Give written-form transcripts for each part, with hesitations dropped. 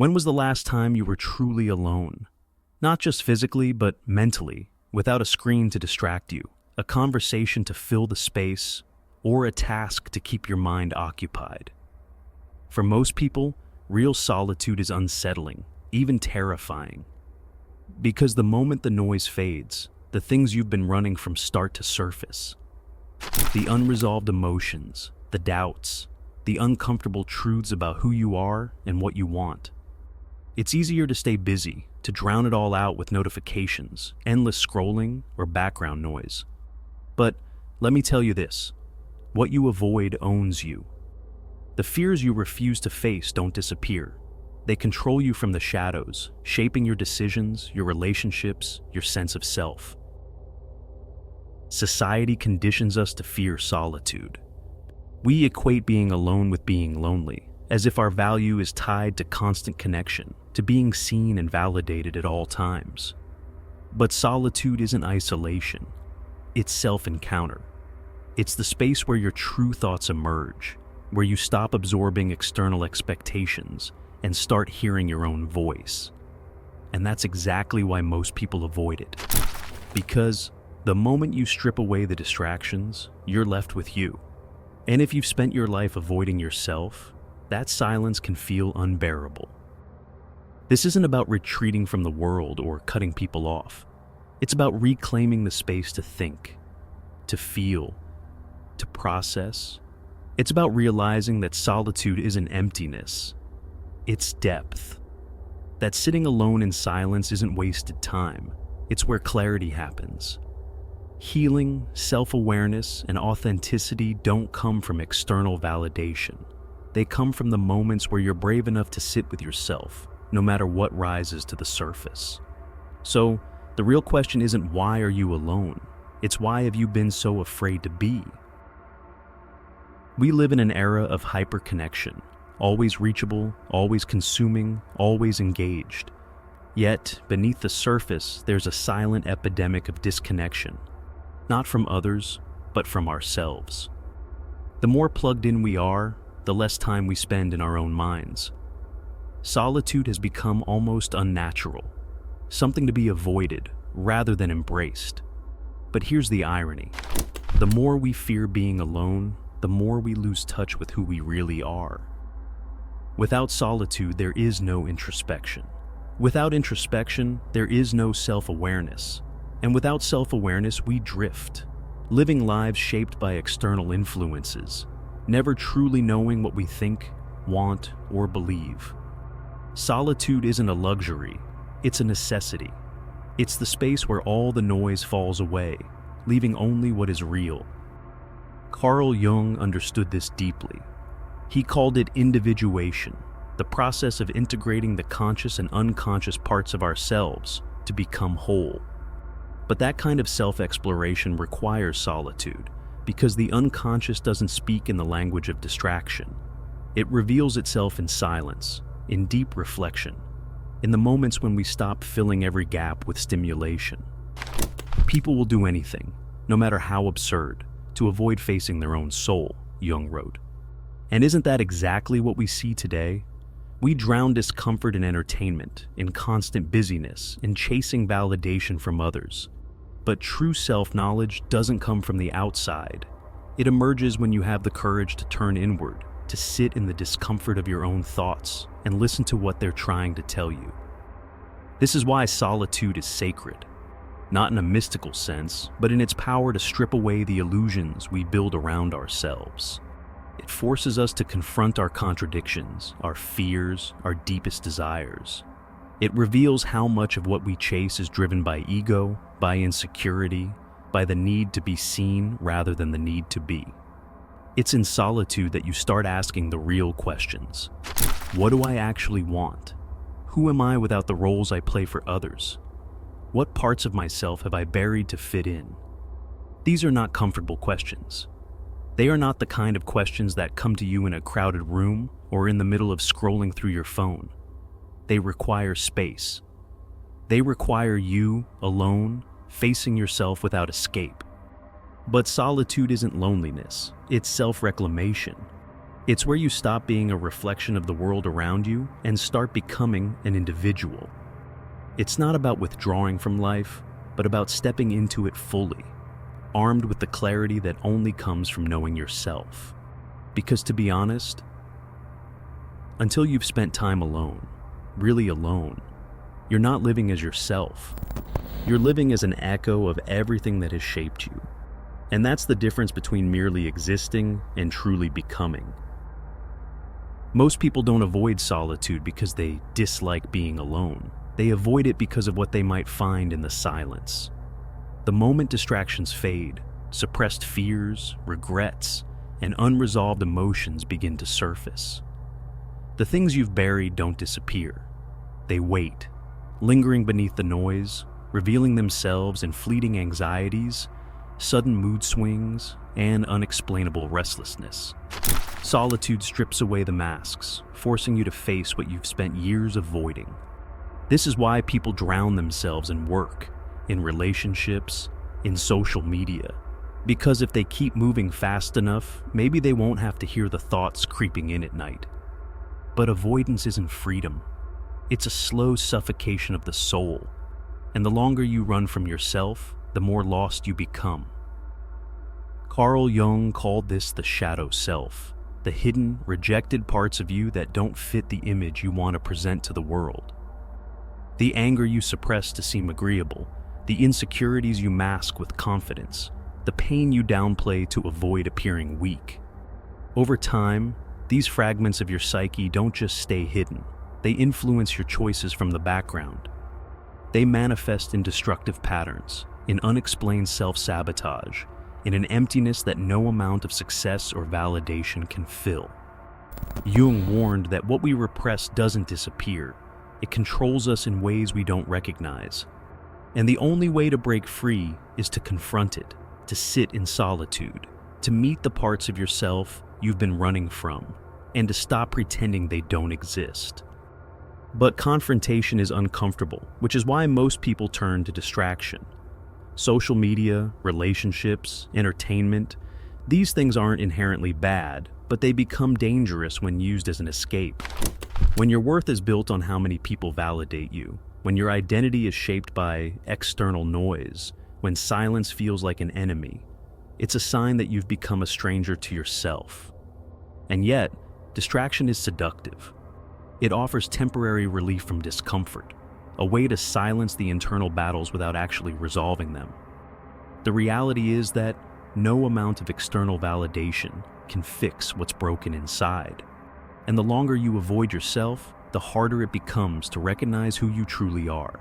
When was the last time you were truly alone? Not just physically, but mentally, without a screen to distract you, a conversation to fill the space, or a task to keep your mind occupied. For most people, real solitude is unsettling, even terrifying. Because the moment the noise fades, the things you've been running from start to surface. The unresolved emotions, the doubts, the uncomfortable truths about who you are and what you want. It's easier to stay busy, to drown it all out with notifications, endless scrolling, or background noise. But let me tell you this, what you avoid owns you. The fears you refuse to face don't disappear. They control you from the shadows, shaping your decisions, your relationships, your sense of self. Society conditions us to fear solitude. We equate being alone with being lonely, as if our value is tied to constant connection, to being seen and validated at all times. But solitude isn't isolation. It's self-encounter. It's the space where your true thoughts emerge, where you stop absorbing external expectations and start hearing your own voice. And that's exactly why most people avoid it. Because the moment you strip away the distractions, you're left with you. And if you've spent your life avoiding yourself, that silence can feel unbearable. This isn't about retreating from the world or cutting people off. It's about reclaiming the space to think, to feel, to process. It's about realizing that solitude isn't emptiness, it's depth. That sitting alone in silence isn't wasted time, it's where clarity happens. Healing, self-awareness, and authenticity don't come from external validation. They come from the moments where you're brave enough to sit with yourself, no matter what rises to the surface. So, the real question isn't why are you alone? It's why have you been so afraid to be? We live in an era of hyperconnection, always reachable, always consuming, always engaged. Yet, beneath the surface, there's a silent epidemic of disconnection. Not from others, but from ourselves. The more plugged in we are, the less time we spend in our own minds. Solitude has become almost unnatural, something to be avoided rather than embraced. But here's the irony. The more we fear being alone, the more we lose touch with who we really are. Without solitude, there is no introspection. Without introspection, there is no self-awareness. And without self-awareness, we drift, living lives shaped by external influences, never truly knowing what we think, want, or believe. Solitude isn't a luxury, it's a necessity. It's the space where all the noise falls away, leaving only what is real. Carl Jung understood this deeply. He called it individuation, the process of integrating the conscious and unconscious parts of ourselves to become whole. But that kind of self-exploration requires solitude, because the unconscious doesn't speak in the language of distraction. It reveals itself in silence, in deep reflection, in the moments when we stop filling every gap with stimulation. People will do anything, no matter how absurd, to avoid facing their own soul, Jung wrote. And isn't that exactly what we see today? We drown discomfort in entertainment, in constant busyness, in chasing validation from others. But true self-knowledge doesn't come from the outside. It emerges when you have the courage to turn inward, to sit in the discomfort of your own thoughts, and listen to what they're trying to tell you. This is why solitude is sacred. Not in a mystical sense, but in its power to strip away the illusions we build around ourselves. It forces us to confront our contradictions, our fears, our deepest desires. It reveals how much of what we chase is driven by ego, by insecurity, by the need to be seen rather than the need to be. It's in solitude that you start asking the real questions. What do I actually want? Who am I without the roles I play for others? What parts of myself have I buried to fit in? These are not comfortable questions. They are not the kind of questions that come to you in a crowded room or in the middle of scrolling through your phone. They require space. They require you, alone, facing yourself without escape. But solitude isn't loneliness, it's self-reclamation. It's where you stop being a reflection of the world around you and start becoming an individual. It's not about withdrawing from life, but about stepping into it fully, armed with the clarity that only comes from knowing yourself. Because to be honest, until you've spent time alone, really alone, you're not living as yourself. You're living as an echo of everything that has shaped you. And that's the difference between merely existing and truly becoming. Most people don't avoid solitude because they dislike being alone. They avoid it because of what they might find in the silence. The moment distractions fade, suppressed fears, regrets, and unresolved emotions begin to surface. The things you've buried don't disappear. They wait, lingering beneath the noise, revealing themselves in fleeting anxieties, sudden mood swings, and unexplainable restlessness. Solitude strips away the masks, forcing you to face what you've spent years avoiding. This is why people drown themselves in work, in relationships, in social media. Because if they keep moving fast enough, maybe they won't have to hear the thoughts creeping in at night. But avoidance isn't freedom. It's a slow suffocation of the soul. And the longer you run from yourself, the more lost you become. Carl Jung called this the shadow self, the hidden, rejected parts of you that don't fit the image you want to present to the world. The anger you suppress to seem agreeable, the insecurities you mask with confidence, the pain you downplay to avoid appearing weak. Over time, these fragments of your psyche don't just stay hidden, they influence your choices from the background. They manifest in destructive patterns, in unexplained self-sabotage, in an emptiness that no amount of success or validation can fill. Jung warned that what we repress doesn't disappear. It controls us in ways we don't recognize. And the only way to break free is to confront it, to sit in solitude, to meet the parts of yourself you've been running from, and to stop pretending they don't exist. But confrontation is uncomfortable, which is why most people turn to distraction. Social media, relationships, entertainment, these things aren't inherently bad, but they become dangerous when used as an escape. When your worth is built on how many people validate you, when your identity is shaped by external noise, when silence feels like an enemy, it's a sign that you've become a stranger to yourself. And yet, distraction is seductive. It offers temporary relief from discomfort, a way to silence the internal battles without actually resolving them. The reality is that no amount of external validation can fix what's broken inside. And the longer you avoid yourself, the harder it becomes to recognize who you truly are.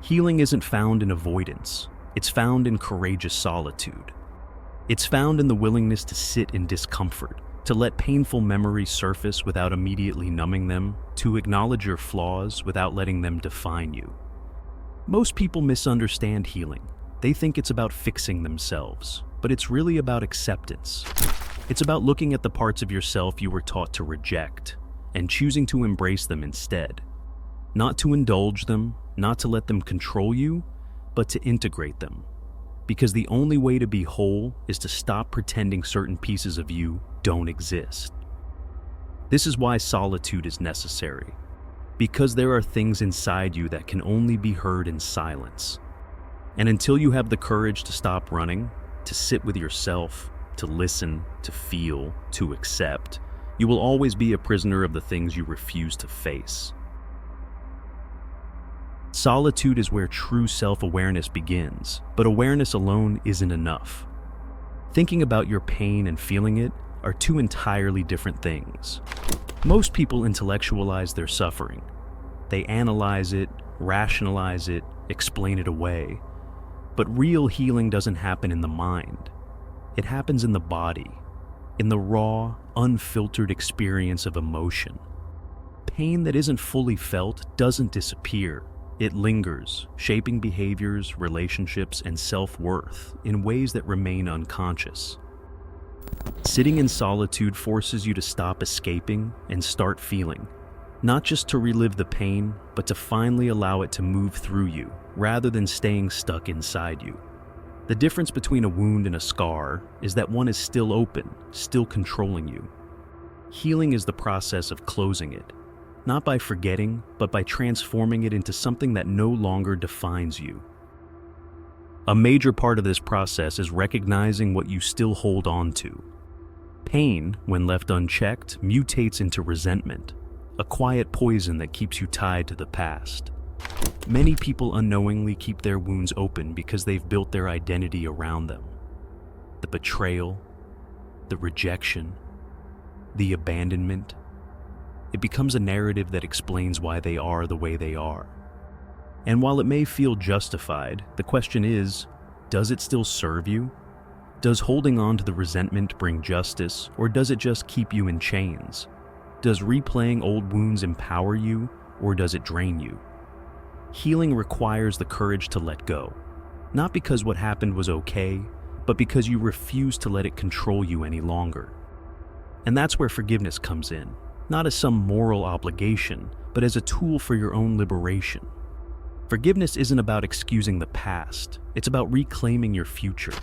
Healing isn't found in avoidance, it's found in courageous solitude. It's found in the willingness to sit in discomfort, to let painful memories surface without immediately numbing them, to acknowledge your flaws without letting them define you. Most people misunderstand healing. They think it's about fixing themselves, but it's really about acceptance. It's about looking at the parts of yourself you were taught to reject and choosing to embrace them instead. Not to indulge them, not to let them control you, but to integrate them. Because the only way to be whole is to stop pretending certain pieces of you don't exist. This is why solitude is necessary. Because there are things inside you that can only be heard in silence. And until you have the courage to stop running, to sit with yourself, to listen, to feel, to accept, you will always be a prisoner of the things you refuse to face. Solitude is where true self-awareness begins, but awareness alone isn't enough. Thinking about your pain and feeling it are two entirely different things. Most people intellectualize their suffering. They analyze it, rationalize it, explain it away. But real healing doesn't happen in the mind. It happens in the body, in the raw, unfiltered experience of emotion. Pain that isn't fully felt doesn't disappear. It lingers, shaping behaviors, relationships, and self-worth in ways that remain unconscious. Sitting in solitude forces you to stop escaping and start feeling, not just to relive the pain, but to finally allow it to move through you, rather than staying stuck inside you. The difference between a wound and a scar is that one is still open, still controlling you, Healing is the process of closing it, not by forgetting, but by transforming it into something that no longer defines you. A major part of this process is recognizing what you still hold on to. Pain, when left unchecked, mutates into resentment, a quiet poison that keeps you tied to the past. Many people unknowingly keep their wounds open because they've built their identity around them. The betrayal, the rejection, the abandonment. It becomes a narrative that explains why they are the way they are. And while it may feel justified, the question is, does it still serve you? Does holding on to the resentment bring justice, or does it just keep you in chains? Does replaying old wounds empower you, or does it drain you? Healing requires the courage to let go, not because what happened was okay, but because you refuse to let it control you any longer. And that's where forgiveness comes in, not as some moral obligation, but as a tool for your own liberation. Forgiveness isn't about excusing the past, it's about reclaiming your future.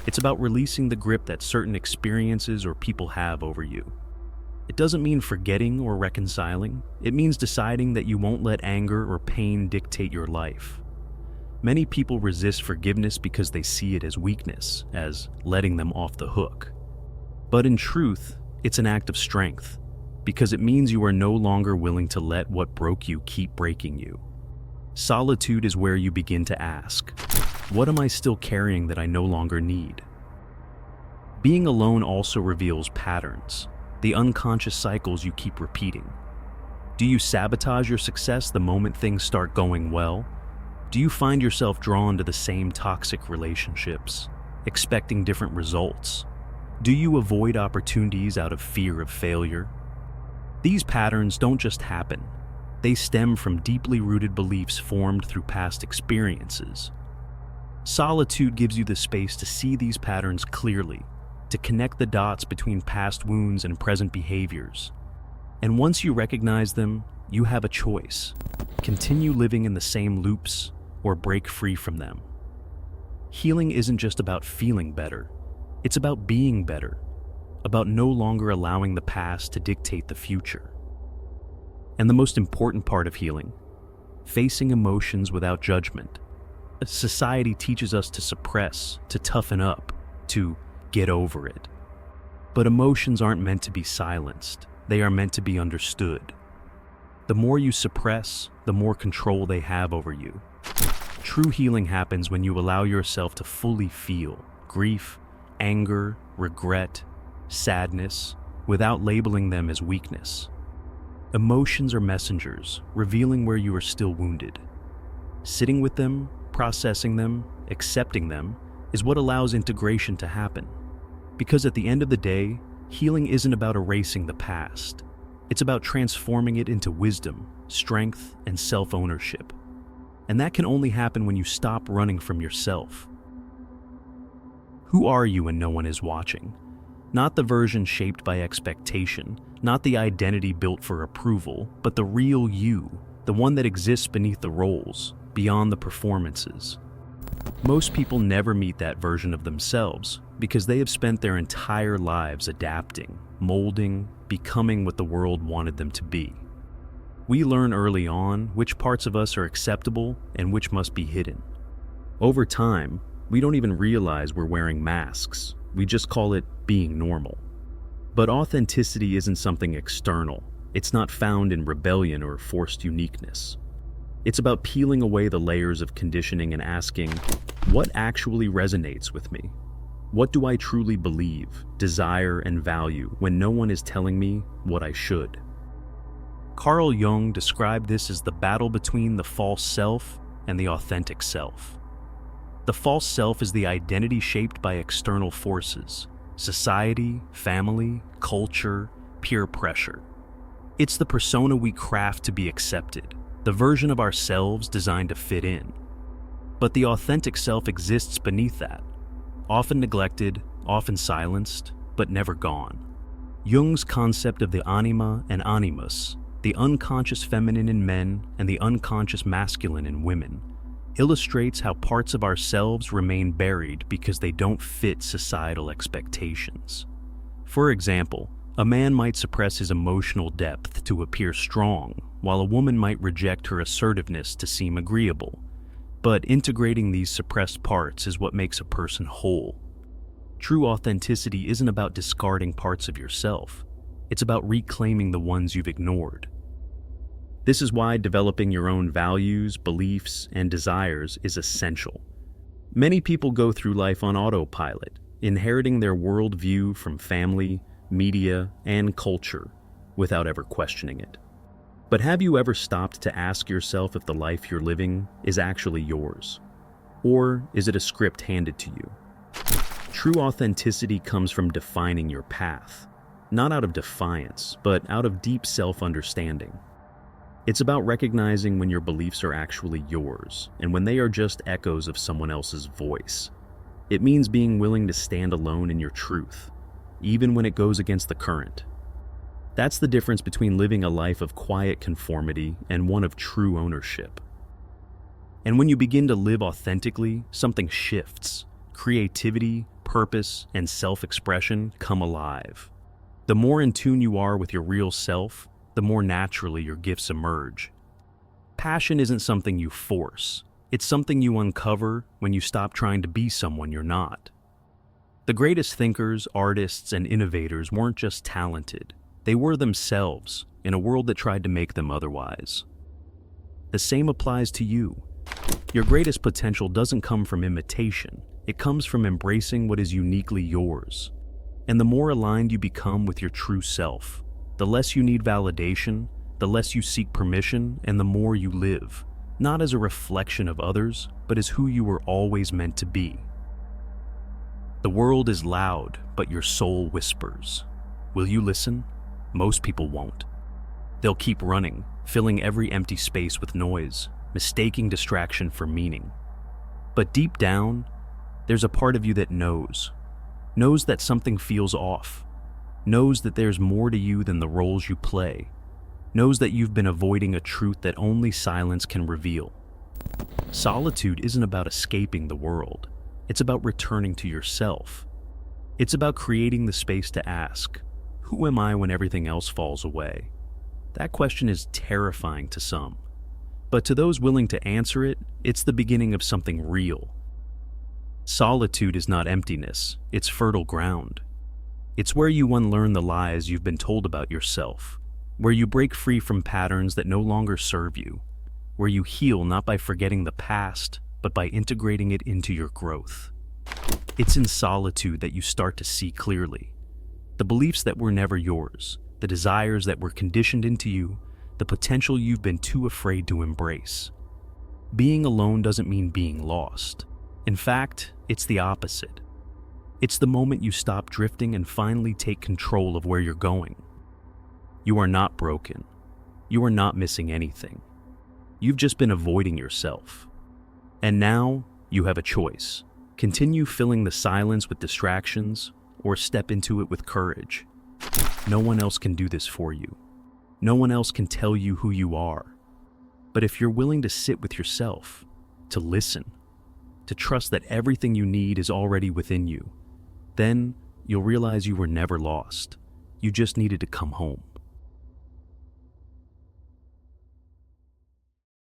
It's about releasing the grip that certain experiences or people have over you. It doesn't mean forgetting or reconciling, it means deciding that you won't let anger or pain dictate your life. Many people resist forgiveness because they see it as weakness, as letting them off the hook. But in truth, it's an act of strength, because it means you are no longer willing to let what broke you keep breaking you. Solitude is where you begin to ask, what am I still carrying that I no longer need? Being alone also reveals patterns, the unconscious cycles you keep repeating. Do you sabotage your success the moment things start going well? Do you find yourself drawn to the same toxic relationships, expecting different results? Do you avoid opportunities out of fear of failure? These patterns don't just happen. They stem from deeply rooted beliefs formed through past experiences. Solitude gives you the space to see these patterns clearly, to connect the dots between past wounds and present behaviors. And once you recognize them, you have a choice. Continue living in the same loops or break free from them. Healing isn't just about feeling better, it's about being better, about no longer allowing the past to dictate the future. And the most important part of healing, facing emotions without judgment. Society teaches us to suppress, to toughen up, to get over it. But emotions aren't meant to be silenced, they are meant to be understood. The more you suppress, the more control they have over you. True healing happens when you allow yourself to fully feel grief, anger, regret, sadness, without labeling them as weakness. Emotions are messengers, revealing where you are still wounded. Sitting with them, processing them, accepting them, is what allows integration to happen. Because at the end of the day, healing isn't about erasing the past. It's about transforming it into wisdom, strength, and self-ownership. And that can only happen when you stop running from yourself. Who are you when no one is watching? Not the version shaped by expectation, not the identity built for approval, but the real you, the one that exists beneath the roles, beyond the performances. Most people never meet that version of themselves because they have spent their entire lives adapting, molding, becoming what the world wanted them to be. We learn early on which parts of us are acceptable and which must be hidden. Over time, we don't even realize we're wearing masks. We just call it being normal. But authenticity isn't something external. It's not found in rebellion or forced uniqueness. It's about peeling away the layers of conditioning and asking, what actually resonates with me? What do I truly believe, desire, and value when no one is telling me what I should? Carl Jung described this as the battle between the false self and the authentic self. The false self is the identity shaped by external forces, society, family, culture, peer pressure. It's the persona we craft to be accepted, the version of ourselves designed to fit in. But the authentic self exists beneath that, often neglected, often silenced, but never gone. Jung's concept of the anima and animus, the unconscious feminine in men and the unconscious masculine in women, illustrates how parts of ourselves remain buried because they don't fit societal expectations. For example, A man might suppress his emotional depth to appear strong, while a woman might reject her assertiveness to seem agreeable. But integrating these suppressed parts is what makes a person whole. True authenticity isn't about discarding parts of yourself. It's about reclaiming the ones you've ignored. This is why developing your own values, beliefs, and desires is essential. Many people go through life on autopilot, inheriting their worldview from family, media, and culture without ever questioning it. But have you ever stopped to ask yourself if the life you're living is actually yours? Or is it a script handed to you? True authenticity comes from defining your path, not out of defiance, but out of deep self-understanding. It's about recognizing when your beliefs are actually yours and when they are just echoes of someone else's voice. It means being willing to stand alone in your truth, even when it goes against the current. That's the difference between living a life of quiet conformity and one of true ownership. And when you begin to live authentically, something shifts. Creativity, purpose, and self-expression come alive. The more in tune you are with your real self, the more naturally your gifts emerge. Passion isn't something you force. It's something you uncover when you stop trying to be someone you're not. The greatest thinkers, artists, and innovators weren't just talented. They were themselves in a world that tried to make them otherwise. The same applies to you. Your greatest potential doesn't come from imitation. It comes from embracing what is uniquely yours. And the more aligned you become with your true self, the less you need validation, the less you seek permission, and the more you live, not as a reflection of others, but as who you were always meant to be. The world is loud, but your soul whispers. Will you listen? Most people won't. They'll keep running, filling every empty space with noise, mistaking distraction for meaning. But deep down, there's a part of you that knows that something feels off, knows that there's more to you than the roles you play, knows that you've been avoiding a truth that only silence can reveal. Solitude isn't about escaping the world. It's about returning to yourself. It's about creating the space to ask, who am I when everything else falls away? That question is terrifying to some. But to those willing to answer it, it's the beginning of something real. Solitude is not emptiness, it's fertile ground. It's where you unlearn the lies you've been told about yourself, where you break free from patterns that no longer serve you, where you heal not by forgetting the past, but by integrating it into your growth. It's in solitude that you start to see clearly. The beliefs that were never yours, the desires that were conditioned into you, the potential you've been too afraid to embrace. Being alone doesn't mean being lost. In fact, it's the opposite. It's the moment you stop drifting and finally take control of where you're going. You are not broken. You are not missing anything. You've just been avoiding yourself. And now, you have a choice. Continue filling the silence with distractions, or step into it with courage. No one else can do this for you. No one else can tell you who you are. But if you're willing to sit with yourself, to listen, to trust that everything you need is already within you, then you'll realize you were never lost. You just needed to come home.